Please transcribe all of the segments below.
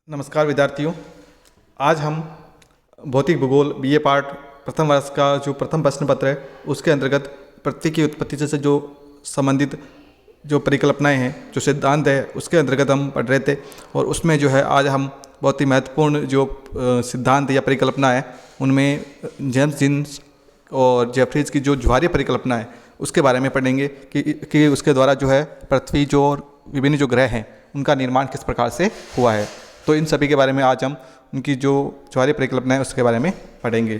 नमस्कार विद्यार्थियों। आज हम भौतिक भूगोल बीए पार्ट प्रथम वर्ष का जो प्रथम प्रश्न पत्र है उसके अंतर्गत पृथ्वी की उत्पत्ति से जो संबंधित जो परिकल्पनाएं हैं, जो सिद्धांत है, उसके अंतर्गत हम पढ़ रहे थे। और उसमें जो है आज हम बहुत ही महत्वपूर्ण जो सिद्धांत या परिकल्पना है उनमें जेम्स जीन्स और जेफरीज की जो ज्वारीय परिकल्पना है उसके बारे में पढ़ेंगे कि उसके द्वारा जो है पृथ्वी जो और विभिन्न जो ग्रह हैं उनका निर्माण किस प्रकार से हुआ है। तो इन सभी के बारे में आज हम उनकी जो ज्वारीय परिकल्पना है उसके बारे में पढ़ेंगे।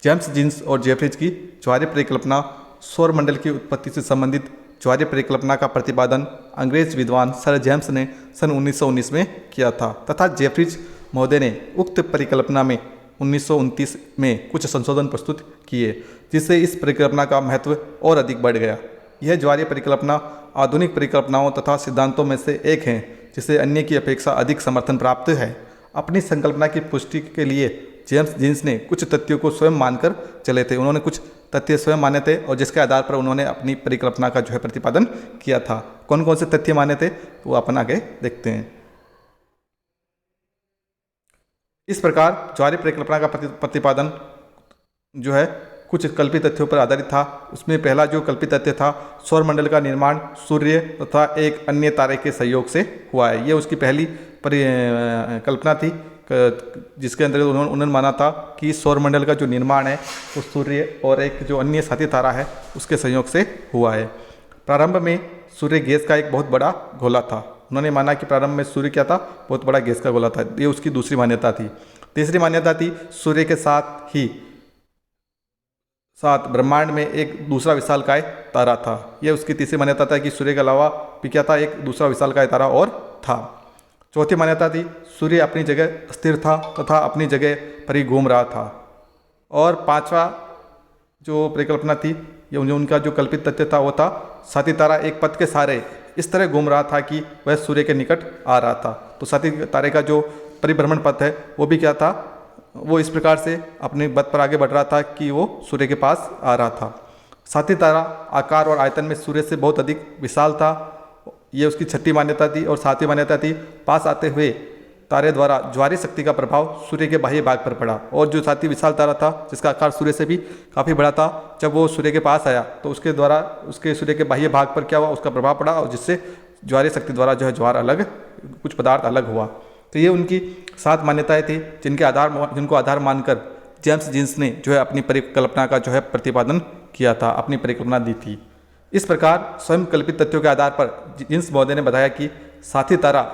जेम्स जीन्स और जेफरीज की ज्वारीय परिकल्पना सौर मंडल की उत्पत्ति से संबंधित ज्वारीय परिकल्पना का प्रतिपादन अंग्रेज विद्वान सर जेम्स ने सन 1919 में किया था तथा जेफरीज महोदय ने उक्त परिकल्पना में 1929 में कुछ संशोधन प्रस्तुत किए, जिससे इस परिकल्पना का महत्व और अधिक बढ़ गया। यह ज्वारीय परिकल्पना आधुनिक परिकल्पनाओं तथा सिद्धांतों में से एक है जिसे अन्य की अपेक्षा अधिक समर्थन प्राप्त है। अपनी संकल्पना की पुष्टि के लिए जेम्स जीन्स ने कुछ तथ्यों को स्वयं मानकर चले थे। उन्होंने कुछ तथ्य स्वयं माने थे और जिसके आधार पर उन्होंने अपनी परिकल्पना का जो है प्रतिपादन किया था। कौन कौन से तथ्य माने थे वो अपन आगे देखते हैं। इस प्रकार ज्वारीय परिकल्पना का प्रतिपादन जो है कुछ कल्पित तथ्यों पर आधारित था। उसमें पहला जो कल्पित तथ्य था, सौर मंडल का निर्माण सूर्य तथा एक अन्य तारे के सहयोग से हुआ है। ये उसकी पहली कल्पना थी, जिसके अंतर्गत उन्होंने माना था कि सौर मंडल का जो निर्माण है वो सूर्य और एक जो अन्य साथी तारा है उसके सहयोग से हुआ है। प्रारंभ में सूर्य गैस का एक बहुत बड़ा गोला था। उन्होंने माना कि प्रारंभ में सूर्य क्या था, बहुत बड़ा गैस का गोला था। ये उसकी दूसरी मान्यता थी। तीसरी मान्यता थी सूर्य के साथ ब्रह्मांड में एक दूसरा विशालकाय तारा था। यह उसकी तीसरी मान्यता था कि सूर्य के अलावा भी क्या था, एक दूसरा विशालकाय तारा और था। चौथी मान्यता थी सूर्य अपनी जगह स्थिर था तथा अपनी जगह पर ही घूम रहा था। और पांचवा जो परिकल्पना थी, ये उनका जो कल्पित तथ्य था वो था साथी तारा एक पथ के सहारे इस तरह घूम रहा था कि वह सूर्य के निकट आ रहा था। तो साथी तारे का जो परिभ्रमण पथ है वो भी क्या था, वो इस प्रकार से अपने पथ पर आगे बढ़ रहा था कि वो सूर्य के पास आ रहा था। साथी तारा आकार और आयतन में सूर्य से बहुत अधिक विशाल था। ये उसकी छठी मान्यता थी। और सातवीं मान्यता थी पास आते हुए तारे द्वारा ज्वारीय शक्ति का प्रभाव सूर्य के बाह्य भाग पर पड़ा। और जो साथी विशाल तारा था जिसका आकार सूर्य से भी काफ़ी बड़ा था, जब वो सूर्य के पास आया तो उसके द्वारा उसके सूर्य के बाह्य भाग पर क्या हुआ, उसका प्रभाव पड़ा और जिससे ज्वारीय शक्ति द्वारा जो है ज्वार अलग, कुछ पदार्थ अलग हुआ। तो ये उनकी 7 मान्यताएं थी जिनको आधार मानकर जेम्स जीन्स ने जो है अपनी परिकल्पना का जो है प्रतिपादन किया था, अपनी परिकल्पना दी थी। इस प्रकार स्वयं कल्पित तथ्यों के आधार पर जीन्स महोदय ने बताया कि साथी तारा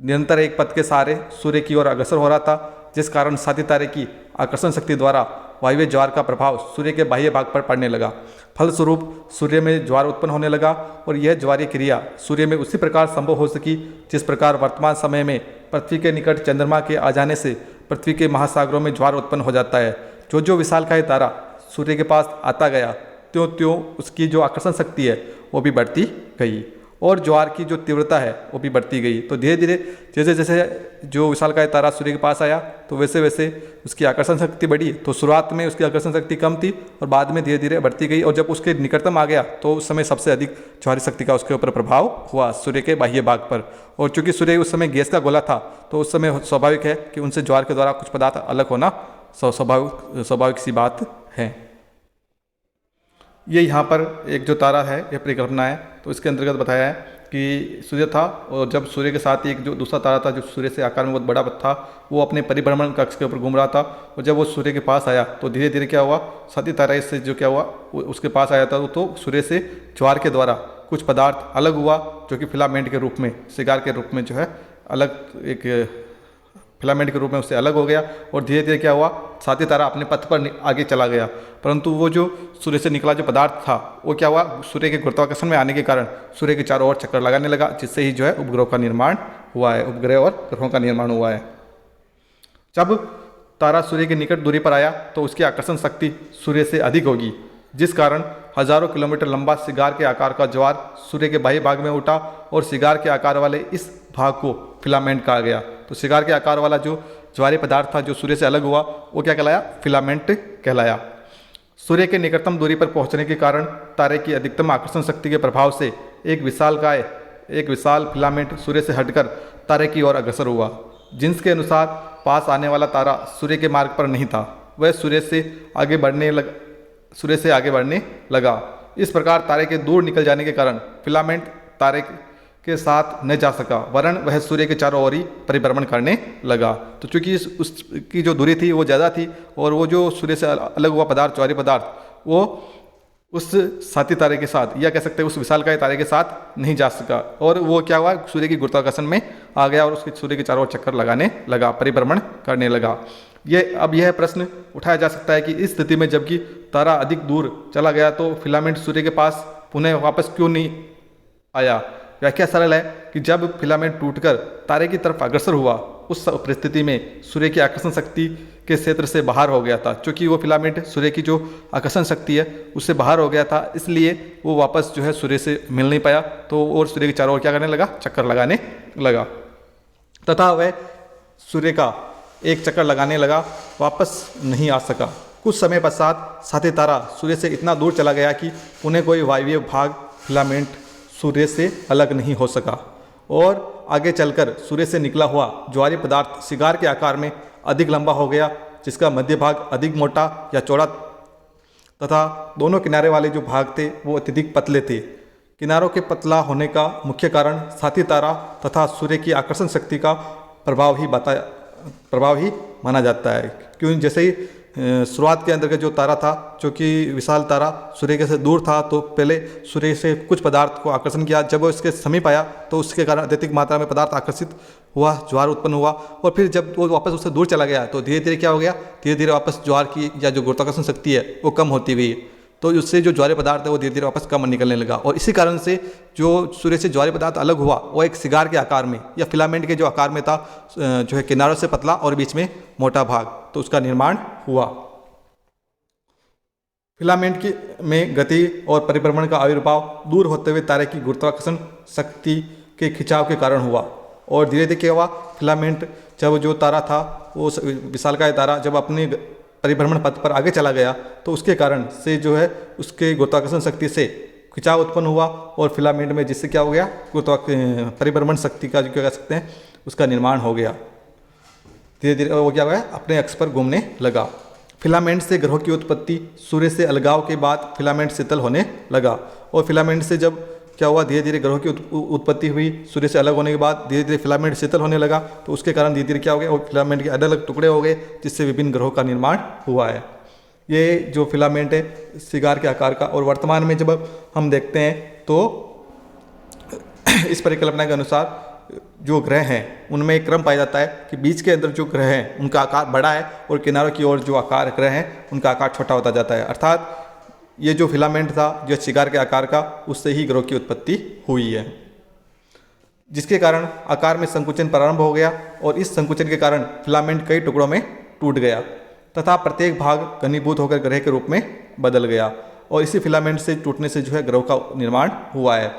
निरंतर एक पथ के सहारे सूर्य की ओर अग्रसर हो रहा था, जिस कारण साथी तारे की आकर्षण शक्ति द्वारा वायव्य ज्वार का प्रभाव सूर्य के बाह्य भाग पर पड़ने लगा। फलस्वरूप सूर्य में ज्वार उत्पन्न होने लगा और यह ज्वारीय क्रिया सूर्य में उसी प्रकार संभव हो सकी जिस प्रकार वर्तमान समय में पृथ्वी के निकट चंद्रमा के आ जाने से पृथ्वी के महासागरों में ज्वार उत्पन्न हो जाता है। जो विशालकाय तारा सूर्य के पास आता गया त्यों त्यों उसकी जो आकर्षण शक्ति है वो भी बढ़ती गई और ज्वार की जो तीव्रता है वो भी बढ़ती गई। तो धीरे धीरे जैसे जैसे जो विशालकाय तारा सूर्य के पास आया तो वैसे वैसे उसकी आकर्षण शक्ति बढ़ी। तो शुरुआत में उसकी आकर्षण शक्ति कम थी और बाद में धीरे धीरे बढ़ती गई और जब उसके निकटतम आ गया तो उस समय सबसे अधिक ज्वारीय शक्ति का उसके ऊपर प्रभाव हुआ सूर्य के बाह्य भाग पर। और चूंकि सूर्य उस समय गैस का गोला था तो उस समय स्वाभाविक है कि उनसे ज्वार के द्वारा कुछ पदार्थ अलग होना स्वाभाविक सी बात है। ये यहाँ पर एक जो तारा है, यह परिकल्पना है, तो इसके अंतर्गत बताया है कि सूर्य था और जब सूर्य के साथ एक जो दूसरा तारा था जो सूर्य से आकार में बहुत बड़ा था, वो अपने परिभ्रमण कक्ष के ऊपर घूम रहा था। और जब वो सूर्य के पास आया तो धीरे धीरे क्या हुआ, साथी तारा इससे जो क्या हुआ उसके पास आया था तो सूर्य से ज्वार के द्वारा कुछ पदार्थ अलग हुआ जो कि फिलामेंट के रूप में, सिगार के रूप में जो है अलग, एक फिलामेंट के रूप में उससे अलग हो गया। और धीरे धीरे क्या हुआ, साथी तारा अपने पथ पर आगे चला गया। परंतु वो जो सूर्य से निकला जो पदार्थ था वो क्या हुआ, सूर्य के गुरुत्वाकर्षण में आने के कारण सूर्य के चारों ओर चक्कर लगाने लगा, जिससे ही जो है उपग्रह का निर्माण हुआ है, उपग्रह और ग्रहों का निर्माण हुआ है। जब तारा सूर्य के निकट दूरी पर आया तो उसकी आकर्षण शक्ति सूर्य से अधिक होगी, जिस कारण हजारों किलोमीटर लंबा सिगार के आकार का ज्वार सूर्य के बाह्य भाग में उठा और सिगार के आकार वाले इस भाग को फिलामेंट कहा गया। तो सिगार के आकार वाला जो ज्वारीय पदार्थ था जो सूर्य से अलग हुआ वो क्या कहलाया, फिलामेंट कहलाया। सूर्य के निकटतम दूरी पर पहुंचने के कारण तारे की अधिकतम आकर्षण शक्ति के प्रभाव से एक विशालकाय एक विशाल फिलामेंट सूर्य से हटकर तारे की ओर अग्रसर हुआ, जिसके अनुसार पास आने वाला तारा सूर्य के मार्ग पर नहीं था, वह सूर्य से आगे बढ़ने लगा। इस प्रकार तारे के दूर निकल जाने के कारण फिलामेंट तारे के साथ न जा सका, वरन वह सूर्य के चारों ओर ही परिभ्रमण करने लगा। तो चूंकि उसकी जो दूरी थी वो ज़्यादा थी और वो जो सूर्य से अलग हुआ पदार्थ, ज्वारीय पदार्थ, वो उस साथी तारे के साथ, या कह सकते हैं उस विशालकाय तारे के साथ नहीं जा सका, और वो क्या हुआ, सूर्य की गुरुत्वाकर्षण में आ गया और उसके सूर्य के चारों ओर चक्कर लगाने लगा, परिभ्रमण करने लगा। अब यह प्रश्न उठाया जा सकता है कि इस स्थिति में जबकि तारा अधिक दूर चला गया तो फिलामेंट सूर्य के पास पुनः वापस क्यों नहीं आया। व्याख्या सरल है कि जब फिलामेंट टूटकर तारे की तरफ अग्रसर हुआ, उस परिस्थिति में सूर्य की आकर्षण शक्ति के क्षेत्र से बाहर हो गया था। चूंकि वो फिलामेंट सूर्य की जो आकर्षण शक्ति है उससे बाहर हो गया था, इसलिए वो वापस जो है सूर्य से मिल नहीं पाया, तो और सूर्य के चारों ओर क्या करने लगा, चक्कर लगाने लगा, तथा वह सूर्य का एक चक्कर लगाने लगा, वापस नहीं आ सका। कुछ समय पश्चात साथी तारा सूर्य से इतना दूर चला गया कि पुनः कोई वायवीय भाग फिलामेंट सूर्य से अलग नहीं हो सका, और आगे चलकर सूर्य से निकला हुआ ज्वारीय पदार्थ सिगार के आकार में अधिक लंबा हो गया, जिसका मध्य भाग अधिक मोटा या चौड़ा तथा दोनों किनारे वाले जो भाग थे वो अत्यधिक पतले थे। किनारों के पतला होने का मुख्य कारण साथी तारा तथा सूर्य की आकर्षण शक्ति का प्रभाव ही माना जाता है। क्यों, जैसे ही शुरुआत के अंदर का जो तारा था, जो कि विशाल तारा सूर्य के से दूर था, तो पहले सूर्य से कुछ पदार्थ को आकर्षण किया, जब वो इसके समीप आया तो उसके कारण अत्यधिक मात्रा में पदार्थ आकर्षित हुआ, ज्वार उत्पन्न हुआ, और फिर जब वो वापस उससे दूर चला गया तो धीरे धीरे क्या हो गया, धीरे धीरे वापस ज्वार की या जो गुरुत्वाकर्षण शक्ति है वो कम होती हुई, तो उससे जो ज्वारीय पदार्थ है वो धीरे धीरे वापस कम निकलने लगा, और इसी कारण से जो सूर्य से ज्वारीय पदार्थ अलग हुआ वो एक सिगार के आकार में या फिलामेंट के जो आकार में था, जो है किनारों से पतला और बीच में मोटा भाग, तो उसका निर्माण हुआ। फिलामेंट की में गति और परिभ्रमण का आविर्भाव दूर होते हुए तारे की गुरुत्वाकर्षण शक्ति के खिंचाव के कारण हुआ, और धीरे धीरे क्या हुआ, फिलामेंट जब जो तारा था वो विशालकाय तारा जब अपने परिभ्रमण पथ पर आगे चला गया तो उसके कारण से जो है उसके गुरुत्वाकर्षण शक्ति से खिंचाव उत्पन्न हुआ, और फिलामेंट में जिससे क्या हो गया, परिभ्रमण शक्ति का जो कह सकते हैं उसका निर्माण हो गया। धीरे धीरे वो क्या हुआ, अपने अक्ष पर घूमने लगा। फिलामेंट से ग्रहों की उत्पत्ति सूर्य से अलगाव के बाद फिलामेंट शीतल होने लगा, और फिलामेंट से जब क्या हुआ, धीरे धीरे ग्रहों की उत्पत्ति हुई, सूर्य से अलग होने के बाद धीरे धीरे फिलामेंट शीतल होने लगा, तो उसके कारण धीरे धीरे क्या हो गया, और फिलामेंट के अलग अलग टुकड़े हो गए, जिससे विभिन्न ग्रहों का निर्माण हुआ है। ये जो फिलामेंट है सिगार के आकार का, और वर्तमान में जब हम देखते हैं तो इस परिकल्पना के अनुसार जो ग्रह हैं उनमें एक क्रम पाया जाता है कि बीच के अंदर जो ग्रह हैं उनका आकार बड़ा है, और किनारों की ओर जो आकार ग्रह हैं उनका आकार छोटा होता जाता है। अर्थात ये जो फिलामेंट था जो सिगार के आकार का, उससे ही ग्रहों की उत्पत्ति हुई है, जिसके कारण आकार में संकुचन प्रारंभ हो गया, और इस संकुचन के कारण फिलामेंट कई टुकड़ों में टूट गया तथा प्रत्येक भाग घनीभूत होकर ग्रह के रूप में बदल गया, और इसी फिलामेंट से टूटने से जो है ग्रहों का निर्माण हुआ है।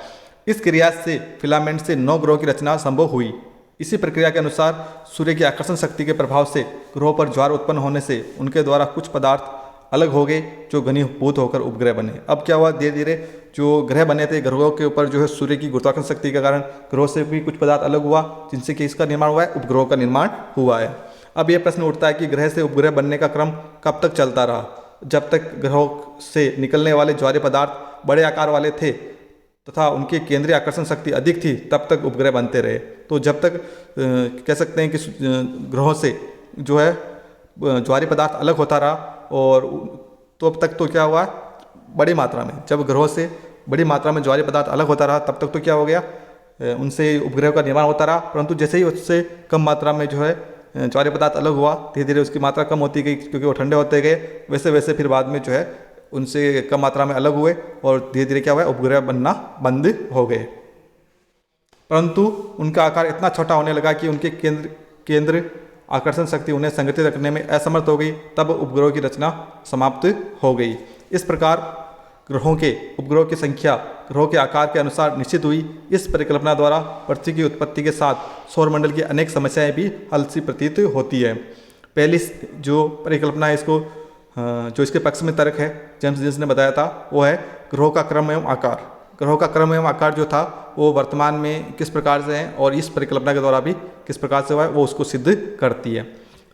इस क्रिया से फिलामेंट से 9 ग्रहों की रचना संभव हुई। इसी प्रक्रिया के अनुसार सूर्य की आकर्षण शक्ति के प्रभाव से ग्रहों पर ज्वार उत्पन्न होने से उनके द्वारा कुछ पदार्थ अलग हो गए जो घनीभूत होकर उपग्रह बने। अब क्या हुआ, धीरे धीरे जो ग्रह बने थे, ग्रहों के ऊपर जो है सूर्य की गुरुत्वाकर्षण शक्ति के कारण ग्रहों से भी कुछ पदार्थ अलग हुआ, जिनसे कि इसका निर्माण हुआ है, उपग्रहों का निर्माण हुआ है। अब यह प्रश्न उठता है कि ग्रह से उपग्रह बनने का क्रम कब तक चलता रहा। जब तक ग्रहों से निकलने वाले ज्वारीय पदार्थ बड़े आकार वाले थे तथा उनकी केंद्रीय आकर्षण शक्ति अधिक थी, तब तक उपग्रह बनते रहे। तो जब तक कह सकते हैं कि ग्रहों से जो है ज्वारीय पदार्थ अलग होता रहा, और तो अब तक तो क्या हुआ, बड़ी मात्रा में, जब ग्रहों से बड़ी मात्रा में ज्वारीय पदार्थ अलग होता रहा तब तक तो क्या हो गया, उनसे उपग्रह का निर्माण होता रहा। परंतु जैसे ही उससे कम मात्रा में जो है ज्वारीय पदार्थ अलग हुआ, धीरे धीरे उसकी मात्रा कम होती गई, क्योंकि वो ठंडे होते गए, वैसे वैसे फिर बाद में जो है उनसे कम मात्रा में अलग हुए, और धीरे धीरे क्या हुआ, उपग्रह बनना बंद हो गए। परंतु उनका आकार इतना छोटा होने लगा कि उनके केंद्र आकर्षण शक्ति उन्हें संगठित रखने में असमर्थ हो गई, तब उपग्रहों की रचना समाप्त हो गई। इस प्रकार ग्रहों के उपग्रहों की संख्या ग्रहों के आकार के अनुसार निश्चित हुई। इस परिकल्पना द्वारा पृथ्वी की उत्पत्ति के साथ सौरमंडल की अनेक समस्याएं भी हल सी प्रतीत होती है। पहली जो परिकल्पना है, इसको जो इसके पक्ष में तर्क है, जेम्स जीन्स ने बताया था, वो है ग्रहों का क्रम एवं आकार। ग्रहों का क्रम एवं आकार जो था वो वर्तमान में किस प्रकार से है और इस परिकल्पना के द्वारा भी किस प्रकार से हुआ है वो उसको सिद्ध करती है।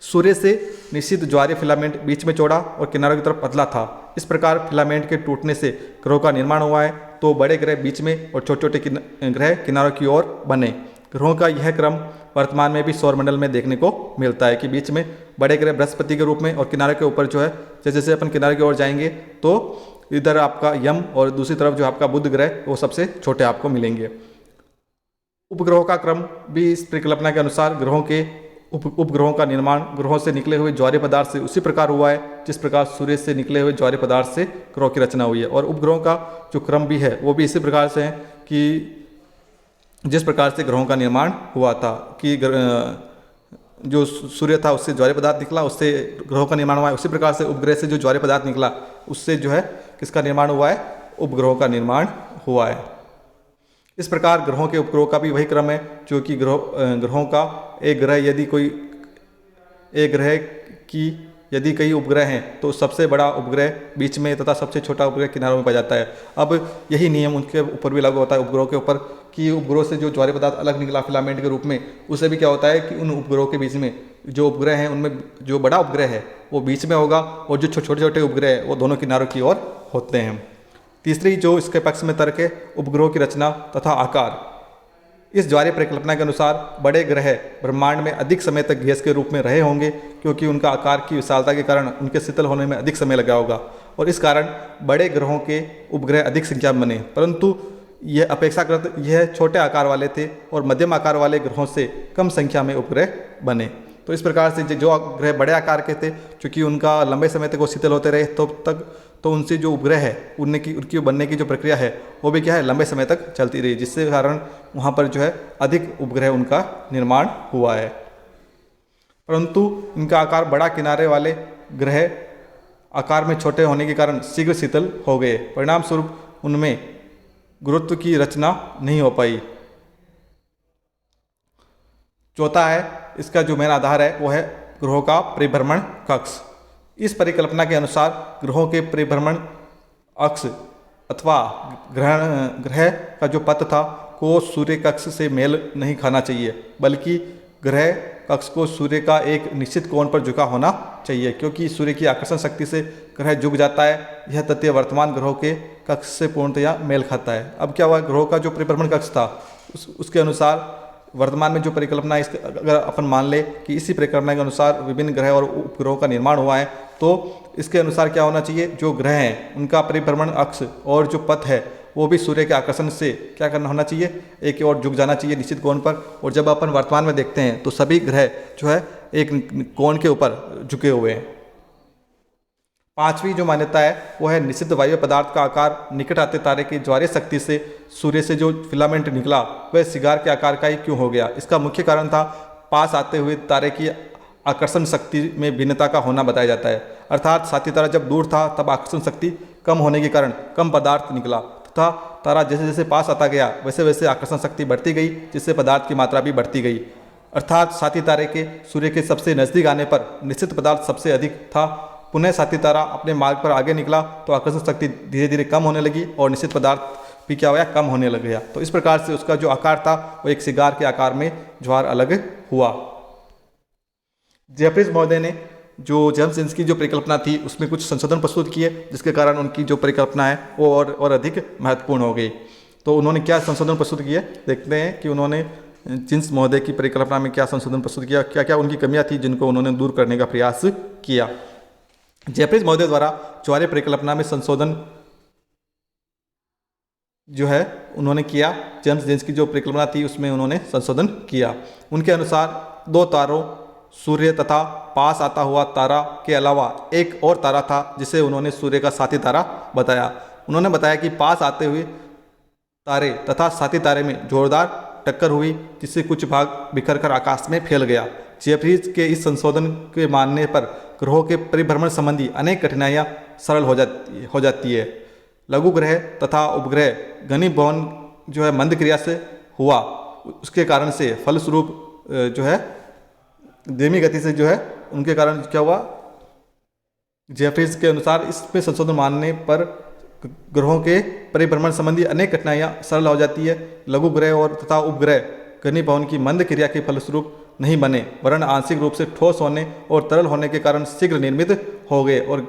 सूर्य से निश्चित ज्वारीय फिलामेंट बीच में चौड़ा और किनारों की तरफ पतला था। इस प्रकार फिलामेंट के टूटने से ग्रहों का निर्माण हुआ है, तो बड़े ग्रह बीच में और छोटे छोटे ग्रह किनारों की ओर बने। ग्रहों का यह क्रम वर्तमान में भी सौरमंडल में देखने को मिलता है कि बीच में बड़े ग्रह बृहस्पति के रूप में और किनारे के ऊपर जो है जैसे जैसे अपन किनारे की ओर जाएंगे तो इधर आपका यम और दूसरी तरफ जो आपका बुध ग्रह वो सबसे छोटे आपको मिलेंगे। उपग्रहों का क्रम भी इस परिकल्पना के अनुसार ग्रहों के उपग्रहों का निर्माण ग्रहों से निकले हुए ज्वारीय पदार्थ से उसी प्रकार हुआ है जिस प्रकार सूर्य से निकले हुए ज्वारीय पदार्थ से ग्रहों की रचना हुई है। और उपग्रहों का जो क्रम भी है वो भी इसी प्रकार से है कि जिस प्रकार से ग्रहों का निर्माण हुआ था कि जो सूर्य था उससे ज्वारीय पदार्थ निकला, उससे ग्रहों का निर्माण हुआ है। उसी प्रकार से उपग्रह से जो ज्वारीय पदार्थ निकला उससे जो है किसका निर्माण हुआ है, उपग्रहों का निर्माण हुआ है। इस प्रकार ग्रहों के उपग्रहों का भी वही क्रम है जो कि ग्रहों का एक ग्रह की यदि कई उपग्रह हैं तो सबसे बड़ा उपग्रह बीच में तथा सबसे छोटा उपग्रह किनारों में पाया जाता है। अब यही नियम उनके ऊपर भी लागू होता है उपग्रहों के ऊपर कि उपग्रहों से जो ज्वारीय पदार्थ अलग निकला फिलामेंट के रूप में, उससे भी क्या होता है कि उन उपग्रहों के बीच में जो उपग्रह हैं उनमें जो बड़ा उपग्रह है वो बीच में होगा और जो छोटे छोटे उपग्रह है वो दोनों किनारों की ओर होते हैं। तीसरी जो इसके पक्ष में तर्क है, उपग्रहों की रचना तथा आकार। इस ज्वारीय परिकल्पना के अनुसार बड़े ग्रह ब्रह्मांड में अधिक समय तक गैस के रूप में रहे होंगे क्योंकि उनका आकार की विशालता के कारण उनके शीतल होने में अधिक समय लगा होगा और इस कारण बड़े ग्रहों के उपग्रह अधिक संख्या में बने। परंतु यह अपेक्षाकृत यह छोटे आकार वाले थे और मध्यम आकार वाले ग्रहों से कम संख्या में उपग्रह बने। तो इस प्रकार से जो ग्रह बड़े आकार के थे चूँकि उनका लंबे समय तक वो शीतल होते रहे तो उनसे जो उपग्रह है उनकी बनने की जो प्रक्रिया है वो भी क्या है, लंबे समय तक चलती रही, जिससे कारण वहाँ पर जो है अधिक उपग्रह उनका निर्माण हुआ है। परंतु इनका आकार बड़ा किनारे वाले ग्रह आकार में छोटे होने के कारण शीघ्र शीतल हो गए, परिणाम स्वरूप उनमें गुरुत्व की रचना नहीं हो पाई। चौथा है, इसका जो मेन आधार है वो है ग्रहों का परिभ्रमण कक्ष। इस परिकल्पना के अनुसार ग्रहों के परिभ्रमण अक्ष अथवा ग्रह का जो पथ था को सूर्य कक्ष से मेल नहीं खाना चाहिए, बल्कि ग्रह कक्ष को सूर्य का एक निश्चित कोण पर झुका होना चाहिए, क्योंकि सूर्य की आकर्षण शक्ति से ग्रह झुक जाता है। यह तथ्य वर्तमान ग्रहों के कक्ष से पूर्णतया मेल खाता है। अब क्या हुआ, ग्रहों का जो परिभ्रमण कक्ष था उसके अनुसार वर्तमान में जो परिकल्पना अगर अपन मान ले कि इसी परिकल्पना के अनुसार विभिन्न ग्रह और उपग्रहों का निर्माण हुआ है, तो इसके अनुसार क्या होना चाहिए, जो ग्रह हैं उनका परिभ्रमण अक्ष और जो पथ है वो भी सूर्य के आकर्षण से क्या करना होना चाहिए, एक और झुक जाना चाहिए निश्चित कोण पर। और जब अपन वर्तमान में देखते हैं तो सभी ग्रह जो है एक कोण के ऊपर झुके हुए हैं। पांचवी जो मान्यता है वो है निश्चित वायु पदार्थ का आकार निकट आते तारे की ज्वारीय शक्ति से सूर्य से जो फिलामेंट निकला वह सिगार के आकार का ही क्यों हो गया। इसका मुख्य कारण था पास आते हुए तारे की आकर्षण शक्ति में भिन्नता का होना बताया जाता है। अर्थात साथी तारा जब दूर था तब आकर्षण शक्ति कम होने के कारण कम पदार्थ निकला तथा तारा जैसे जैसे पास आता गया वैसे वैसे आकर्षण शक्ति बढ़ती गई, जिससे पदार्थ की मात्रा भी बढ़ती गई। अर्थात साथी तारे के सूर्य के सबसे नज़दीक आने पर निश्चित पदार्थ सबसे अधिक था। पुनः साथी तारा अपने मार्ग पर आगे निकला तो आकर्षण शक्ति धीरे धीरे कम होने लगी और निश्चित पदार्थ भी क्या हुआ, कम होने लग गया। तो इस प्रकार से उसका जो आकार था वो एक सिगार के आकार में ज्वार अलग हुआ। जेफरीज महोदय ने जो जेम्स लिंस की जो परिकल्पना थी उसमें कुछ संशोधन प्रस्तुत किए, जिसके कारण उनकी जो परिकल्पना है वो और अधिक महत्वपूर्ण हो गई। तो उन्होंने क्या संशोधन प्रस्तुत किए, देखते हैं कि उन्होंने जिन्स महोदय की परिकल्पना में क्या संशोधन प्रस्तुत किया, क्या क्या उनकी कमियां थी जिनको उन्होंने दूर करने का प्रयास किया। जेफरीज महोदय द्वारा ज्वारीय परिकल्पना में संशोधन जो है उन्होंने किया, जेम्स लिंस की जो परिकल्पना थी उसमें उन्होंने संशोधन किया। उनके अनुसार दो तारों सूर्य तथा पास आता हुआ तारा के अलावा एक और तारा था जिसे उन्होंने सूर्य का साथी तारा बताया। उन्होंने बताया कि पास आते हुए तारे तथा साथी तारे में जोरदार टक्कर हुई, जिससे कुछ भाग बिखर कर आकाश में फैल गया। जेफरीज के इस संशोधन के मानने पर ग्रहों के परिभ्रमण संबंधी अनेक कठिनाइयाँ सरल हो जाती है। लघु ग्रह तथा उपग्रह घनीभवन जो है मंद क्रिया से हुआ, उसके कारण से फलस्वरूप जो है धीमी गति से जो है उनके कारण क्या हुआ, जेफरीज के अनुसार इसमें संशोधन मानने पर ग्रहों के परिभ्रमण संबंधी अनेक कठिनाइयाँ सरल हो जाती है। लघु ग्रह और तथा उपग्रह घनीभवन की मंद क्रिया के फलस्वरूप नहीं बने, वरन आंशिक रूप से ठोस होने और तरल होने के कारण शीघ्र निर्मित हो गए। और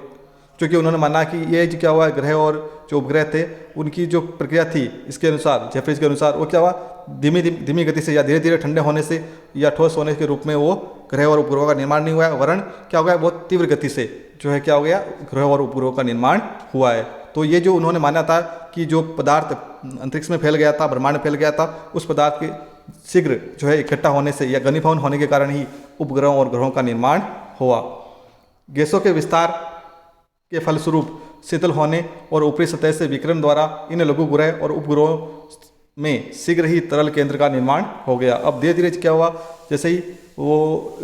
क्योंकि उन्होंने माना कि ये जो क्या हुआ, ग्रह और जो उपग्रह थे उनकी जो प्रक्रिया थी, इसके अनुसार जेफरीज के अनुसार वो क्या हुआ, धीमी गति से या धीरे धीरे ठंडे होने से या ठोस होने के रूप में वो ग्रह और उपग्रहों का निर्माण नहीं हुआ है, वरन क्या हो गया, बहुत तीव्र गति से जो है क्या हो गया, ग्रह और उपग्रहों का निर्माण हुआ है। तो ये जो उन्होंने माना था कि जो पदार्थ अंतरिक्ष में फैल गया था, ब्रह्मांड में फैल गया था, उस पदार्थ के शीघ्र जो है इकट्ठा होने से या घनीभवन होने के कारण ही उपग्रहों और ग्रहों का निर्माण हुआ। गैसों के विस्तार के फलस्वरूप शीतल होने और ऊपरी सतह से विकिरण द्वारा इन लघु ग्रह और उपग्रहों में शीघ्र ही तरल केंद्र का निर्माण हो गया। अब धीरे धीरे क्या हुआ, जैसे ही वो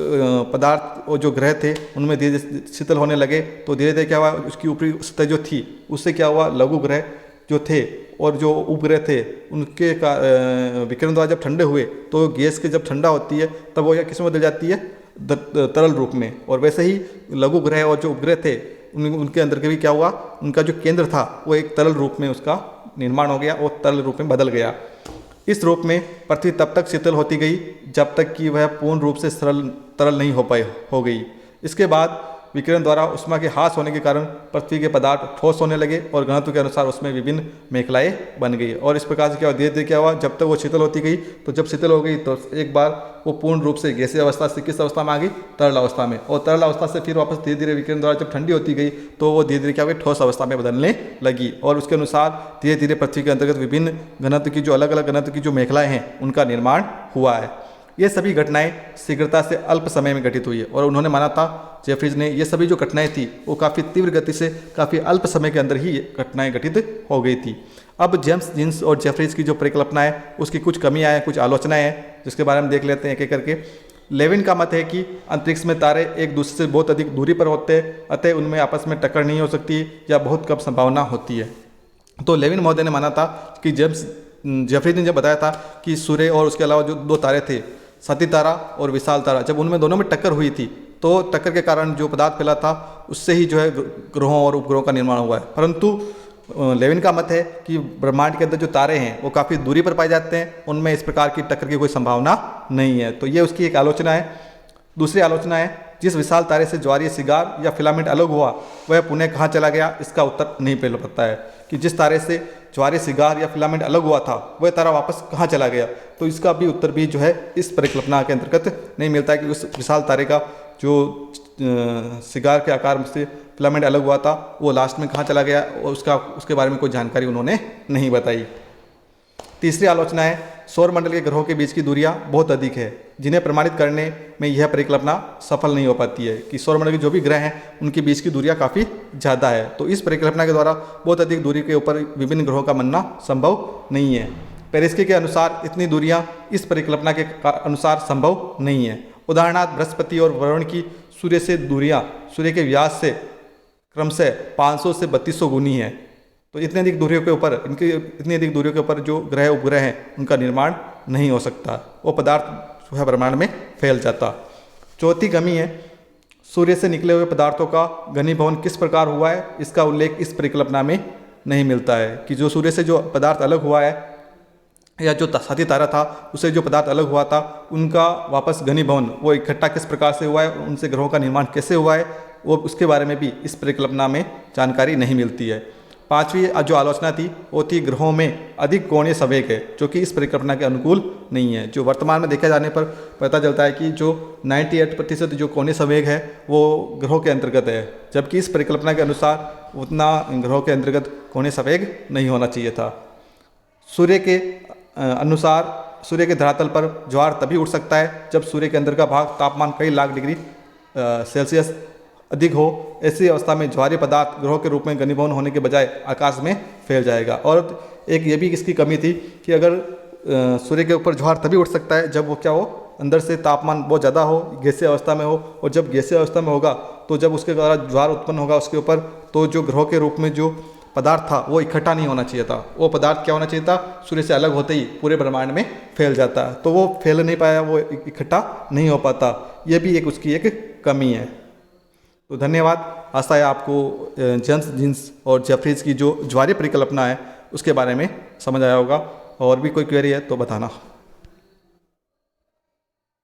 पदार्थ वो जो ग्रह थे उनमें धीरे धीरे शीतल होने लगे, तो धीरे धीरे क्या हुआ, उसकी ऊपरी सतह जो थी उससे क्या हुआ, लघु ग्रह जो थे और जो उपग्रह थे उनके विकिरण द्वारा जब ठंडे हुए तो गैस के जब ठंडा होती है तब वो किस में बदल जाती है, तरल रूप में। और वैसे ही लघु ग्रह और जो उपग्रह थे उनके अंदर के भी क्या हुआ, उनका जो केंद्र था वो एक तरल रूप में उसका निर्माण हो गया और तरल रूप में बदल गया। इस रूप में पृथ्वी तब तक शीतल होती गई जब तक कि वह पूर्ण रूप से तरल नहीं हो गई। इसके बाद विकिरण द्वारा उष्मा के ह्रास होने के कारण पृथ्वी के पदार्थ ठोस होने लगे और घनत्व के अनुसार उसमें विभिन्न मेखलाएं बन गई। और इस प्रकार से क्या हुआ, धीरे धीरे क्या हुआ, जब तक वो शीतल होती गई, तो जब शीतल हो गई तो एक बार वो पूर्ण रूप से गैसीय अवस्था से किस अवस्था में आ गई, तरल अवस्था में। और तरल अवस्था से फिर वापस धीरे धीरे विकिरण द्वारा जब ठंडी होती गई तो वो धीरे धीरे क्या हो गई, ठोस अवस्था में बदलने लगी। और उसके अनुसार धीरे धीरे पृथ्वी के अंतर्गत विभिन्न घनत्व की जो अलग अलग घनत्व की जो मेखलाएं हैं उनका निर्माण हुआ है। ये सभी घटनाएं शीघ्रता से अल्प समय में घटित हुई है। और उन्होंने माना था, जेफरीज ने, ये सभी जो घटनाएं थी वो काफ़ी तीव्र गति से काफ़ी अल्प समय के अंदर ही ये घटनाएं घटित हो गई थी। अब जेम्स जीन्स और जेफरीज की जो परिकल्पना है उसकी कुछ कमियां हैं, कुछ आलोचनाएं हैं, जिसके बारे में देख लेते हैं एक एक करके। लेविन का मत है कि अंतरिक्ष में तारे एक दूसरे से बहुत अधिक दूरी पर होते हैं, अतः उनमें आपस में टक्कर नहीं हो सकती या बहुत कम संभावना होती है। तो लेविन महोदय ने माना था कि जेफरीज ने जब बताया था कि सूर्य और उसके अलावा जो दो तारे थे, सती तारा और विशाल तारा, जब उनमें दोनों में टक्कर हुई थी तो टक्कर के कारण जो पदार्थ फैला था उससे ही जो है ग्रहों और उपग्रहों का निर्माण हुआ है। परंतु लेविन का मत है कि ब्रह्मांड के अंदर जो तारे हैं वो काफ़ी दूरी पर पाए जाते हैं, उनमें इस प्रकार की टक्कर की कोई संभावना नहीं है। तो ये उसकी एक आलोचना है। दूसरी आलोचना है, जिस विशाल तारे से ज्वारीय सिगार या फिलामेंट अलग हुआ वह पुनः कहाँ चला गया, इसका उत्तर नहीं पहले पता है कि जिस तारे से ज्वारीय सिगार या फिलामेंट अलग हुआ था वह तारा वापस कहाँ चला गया। तो इसका भी उत्तर भी जो है इस परिकल्पना के अंतर्गत नहीं मिलता है कि उस विशाल तारे का जो सिगार के आकार से फिलामेंट अलग हुआ था वो लास्ट में कहाँ चला गया और उसके बारे में कोई जानकारी उन्होंने नहीं बताई। तीसरी आलोचना है, सौरमंडल के ग्रहों के बीच की दूरियां बहुत अधिक है, जिन्हें प्रमाणित करने में यह परिकल्पना सफल नहीं हो पाती है कि सौरमंडल के जो भी ग्रह हैं उनके बीच की दूरियां काफ़ी ज़्यादा है। तो इस परिकल्पना के द्वारा बहुत अधिक दूरी के ऊपर विभिन्न ग्रहों का बनना संभव नहीं है। पेरेस्की के अनुसार इतनी दूरियां इस परिकल्पना के अनुसार संभव नहीं है। उदाहरणार्थ बृहस्पति और वरुण की सूर्य से दूरियाँ सूर्य के व्यास से क्रमशः 500 से 3200 गुनी है। तो इतनी अधिक दूरियों के ऊपर जो ग्रह उपग्रह हैं उनका निर्माण नहीं हो सकता, वो पदार्थ जो है ब्रह्मांड में फैल जाता। चौथी कमी है, सूर्य से निकले हुए पदार्थों का घनीभवन किस प्रकार हुआ है, इसका उल्लेख इस परिकल्पना में नहीं मिलता है कि जो सूर्य से जो पदार्थ अलग हुआ है या जो साथी तारा था उससे जो पदार्थ अलग हुआ था उनका वापस घनीभवन वो इकट्ठा किस प्रकार से हुआ है, उनसे ग्रहों का निर्माण कैसे हुआ है, वो उसके बारे में भी इस परिकल्पना में जानकारी नहीं मिलती है। पांचवी जो आलोचना थी वो थी ग्रहों में अधिक कोणीय संवेग है, जो कि इस परिकल्पना के अनुकूल नहीं है। जो वर्तमान में देखा जाने पर पता चलता है कि जो 98% जो कोणीय संवेग है वो ग्रहों के अंतर्गत है, जबकि इस परिकल्पना के अनुसार उतना ग्रहों के अंतर्गत कोणीय संवेग नहीं होना चाहिए था। सूर्य के अनुसार सूर्य के धरातल पर ज्वार तभी उठ सकता है जब सूर्य के अंदर का भाग तापमान कई लाख डिग्री सेल्सियस अधिक हो। ऐसी अवस्था में ज्वारीय पदार्थ ग्रहों के रूप में घनीभवन होने के बजाय आकाश में फैल जाएगा। और एक ये भी इसकी कमी थी कि अगर सूर्य के ऊपर ज्वार तभी उठ सकता है जब वो क्या हो, अंदर से तापमान बहुत ज़्यादा हो, गैसीय अवस्था में हो। और जब गैसीय अवस्था में होगा तो जब उसके द्वारा ज्वार उत्पन्न होगा उसके ऊपर, तो जो ग्रहों के रूप में जो पदार्थ था वो इकट्ठा नहीं होना चाहिए था। वो पदार्थ क्या होना चाहिए था, सूर्य से अलग होते ही पूरे ब्रह्मांड में फैल जाता। तो वो फैल नहीं पाया, वो इकट्ठा नहीं हो पाता। ये भी एक उसकी एक कमी है। तो धन्यवाद। आशा है आपको जेम्स जीन्स और जेफरीज की जो ज्वारीय परिकल्पना है उसके बारे में समझ आया होगा। और भी कोई क्वेरी है तो बताना।